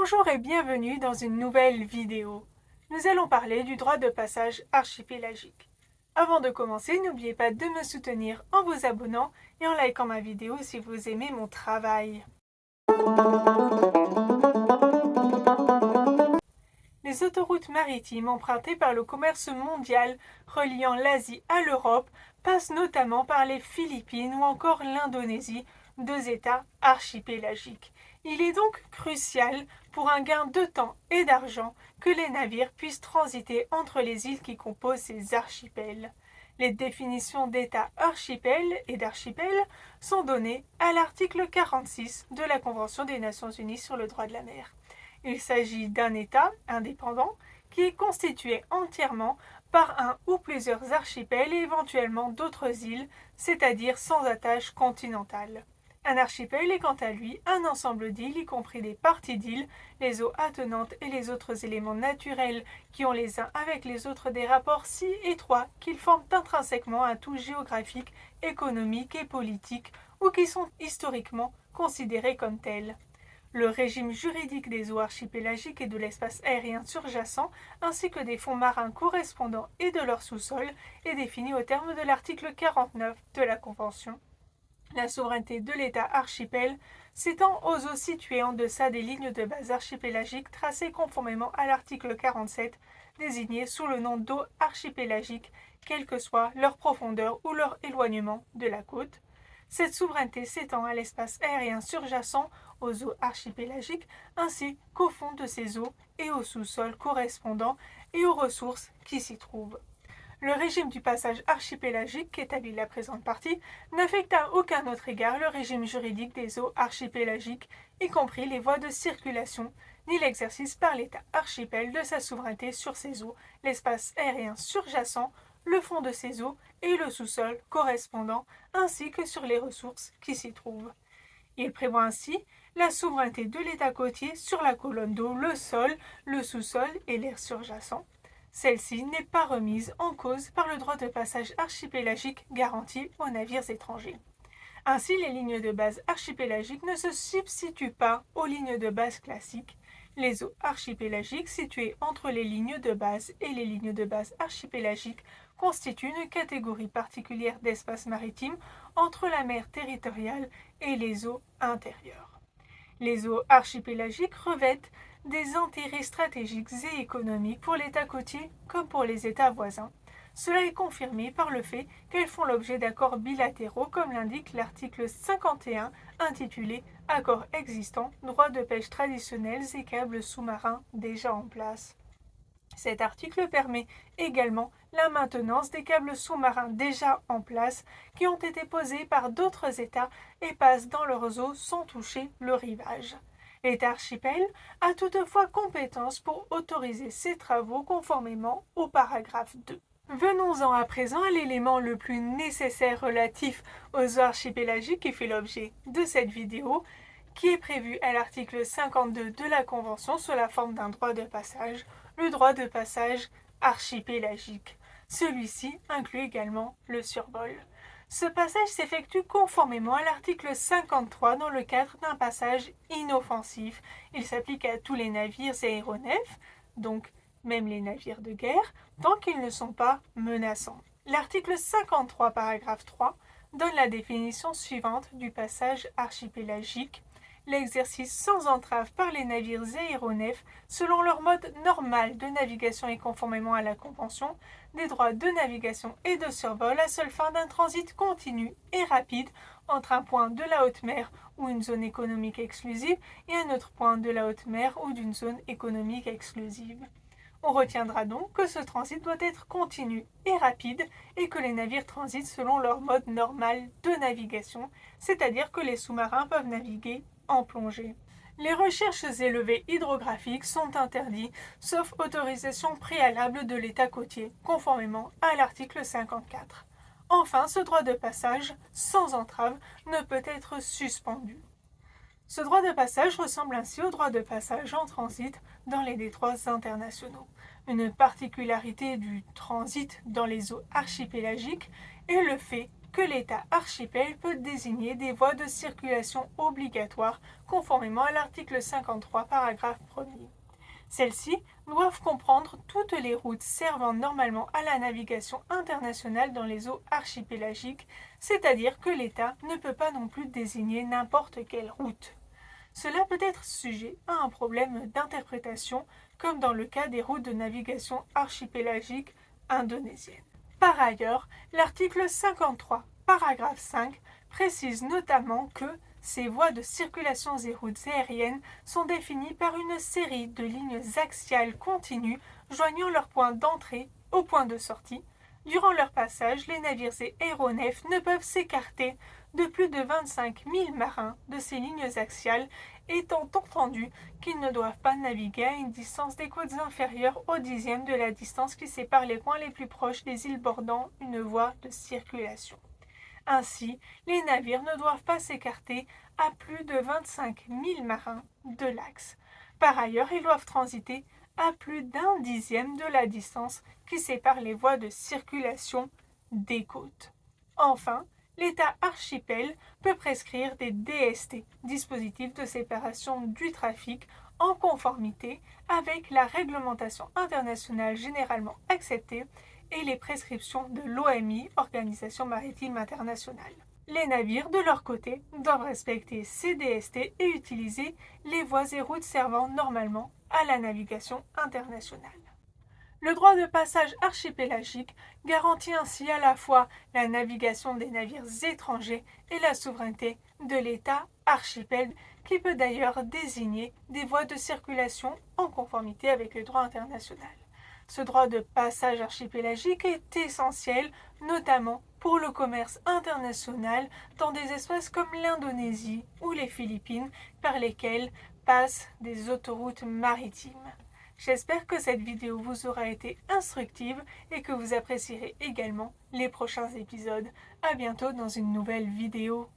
Bonjour et bienvenue dans une nouvelle vidéo. Nous allons parler du droit de passage archipélagique. Avant de commencer, n'oubliez pas de me soutenir en vous abonnant et en likant ma vidéo si vous aimez mon travail. Les autoroutes maritimes empruntées par le commerce mondial reliant l'Asie à l'Europe passent notamment par les Philippines ou encore l'Indonésie, deux États archipélagiques. Il est donc crucial, pour un gain de temps et d'argent, que les navires puissent transiter entre les îles qui composent ces archipels. Les définitions d'État archipel et d'archipel sont données à l'article 46 de la Convention des Nations Unies sur le droit de la mer. Il s'agit d'un État indépendant qui est constitué entièrement par un ou plusieurs archipels et éventuellement d'autres îles, c'est-à-dire sans attache continentale. Un archipel est quant à lui un ensemble d'îles, y compris des parties d'îles, les eaux attenantes et les autres éléments naturels qui ont les uns avec les autres des rapports si étroits qu'ils forment intrinsèquement un tout géographique, économique et politique, ou qui sont historiquement considérés comme tels. Le régime juridique des eaux archipélagiques et de l'espace aérien surjacent, ainsi que des fonds marins correspondants et de leur sous-sol, est défini au terme de l'article 49 de la Convention. La souveraineté de l'État archipel s'étend aux eaux situées en deçà des lignes de base archipélagiques tracées conformément à l'article 47, désignées sous le nom d'eau archipélagique, quelle que soit leur profondeur ou leur éloignement de la côte. Cette souveraineté s'étend à l'espace aérien surjacent aux eaux archipélagiques ainsi qu'au fond de ces eaux et au sous-sol correspondant et aux ressources qui s'y trouvent. Le régime du passage archipélagique qu'établit la présente partie n'affecte à aucun autre égard le régime juridique des eaux archipélagiques, y compris les voies de circulation, ni l'exercice par l'État archipel de sa souveraineté sur ces eaux, l'espace aérien surjacent, le fond de ces eaux et le sous-sol correspondant, ainsi que sur les ressources qui s'y trouvent. Il prévoit ainsi la souveraineté de l'État côtier sur la colonne d'eau, le sol, le sous-sol et l'air surjacent. Celle-ci n'est pas remise en cause par le droit de passage archipélagique garanti aux navires étrangers. Ainsi, les lignes de base archipélagiques ne se substituent pas aux lignes de base classiques. Les eaux archipélagiques situées entre les lignes de base et les lignes de base archipélagiques constituent une catégorie particulière d'espace maritime entre la mer territoriale et les eaux intérieures. Les eaux archipélagiques revêtent des intérêts stratégiques et économiques pour l'État côtier comme pour les États voisins. Cela est confirmé par le fait qu'elles font l'objet d'accords bilatéraux comme l'indique l'article 51 intitulé « Accords existants, droits de pêche traditionnels et câbles sous-marins déjà en place ». Cet article permet également la maintenance des câbles sous-marins déjà en place qui ont été posés par d'autres États et passent dans leurs eaux sans toucher le rivage. L'État archipel a toutefois compétence pour autoriser ces travaux conformément au paragraphe 2. Venons-en à présent à l'élément le plus nécessaire relatif aux eaux archipélagiques qui fait l'objet de cette vidéo, qui est prévu à l'article 52 de la Convention sous la forme d'un droit de passage, le droit de passage archipélagique. Celui-ci inclut également le survol. Ce passage s'effectue conformément à l'article 53 dans le cadre d'un passage inoffensif. Il s'applique à tous les navires et aéronefs, donc même les navires de guerre, tant qu'ils ne sont pas menaçants. L'article 53, paragraphe 3, donne la définition suivante du passage archipélagique. L'exercice sans entrave par les navires et aéronefs, selon leur mode normal de navigation et conformément à la Convention, des droits de navigation et de survol à seule fin d'un transit continu et rapide entre un point de la haute mer ou une zone économique exclusive et un autre point de la haute mer ou d'une zone économique exclusive. On retiendra donc que ce transit doit être continu et rapide et que les navires transitent selon leur mode normal de navigation, c'est-à-dire que les sous-marins peuvent naviguer en plongée. Les recherches et levées hydrographiques sont interdits, sauf autorisation préalable de l'État côtier, conformément à l'article 54. Enfin, ce droit de passage, sans entrave, ne peut être suspendu. Ce droit de passage ressemble ainsi au droit de passage en transit dans les détroits internationaux. Une particularité du transit dans les eaux archipélagiques est le fait que l'État archipel peut désigner des voies de circulation obligatoires conformément à l'article 53, paragraphe 1er. Celles-ci doivent comprendre toutes les routes servant normalement à la navigation internationale dans les eaux archipélagiques, c'est-à-dire que l'État ne peut pas non plus désigner n'importe quelle route. Cela peut être sujet à un problème d'interprétation, comme dans le cas des routes de navigation archipélagiques indonésiennes. Par ailleurs, l'article 53, paragraphe 5, précise notamment que ces voies de circulation et routes aériennes sont définies par une série de lignes axiales continues joignant leurs points d'entrée aux points de sortie. Durant leur passage, les navires et aéronefs ne peuvent s'écarter de plus de 25 000 marins de ces lignes axiales, étant entendu qu'ils ne doivent pas naviguer à une distance des côtes inférieure au dixième de la distance qui sépare les points les plus proches des îles bordant une voie de circulation. Ainsi, les navires ne doivent pas s'écarter à plus de 25 000 marins de l'axe. Par ailleurs, ils doivent transiter à plus d'un dixième de la distance qui sépare les voies de circulation des côtes. Enfin, l'État archipel peut prescrire des DST, dispositifs de séparation du trafic, en conformité avec la réglementation internationale généralement acceptée et les prescriptions de l'OMI, Organisation maritime internationale. Les navires, de leur côté, doivent respecter ces DST et utiliser les voies et routes servant normalement à la navigation internationale. Le droit de passage archipélagique garantit ainsi à la fois la navigation des navires étrangers et la souveraineté de l'État archipel, qui peut d'ailleurs désigner des voies de circulation en conformité avec le droit international. Ce droit de passage archipélagique est essentiel, notamment pour le commerce international dans des espaces comme l'Indonésie ou les Philippines, par lesquels passent des autoroutes maritimes. J'espère que cette vidéo vous aura été instructive et que vous apprécierez également les prochains épisodes. À bientôt dans une nouvelle vidéo.